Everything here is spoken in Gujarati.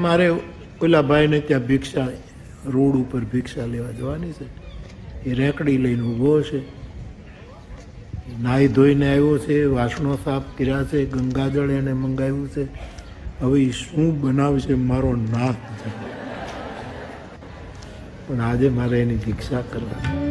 મારે ઓલા ભાઈને ત્યાં ભિક્ષા રોડ ઉપર ભિક્ષા લેવા જવાની છે. એ રેકડી લઈને ઊભો છે. નાહી ધોઈને આવ્યો છે, વાસણો સાફ કર્યા છે, ગંગાજળ એને મંગાવ્યું છે. હવે એ શું બનાવશે મારો નાથ છે. પણ આજે મારે એની ભિક્ષા કરવા.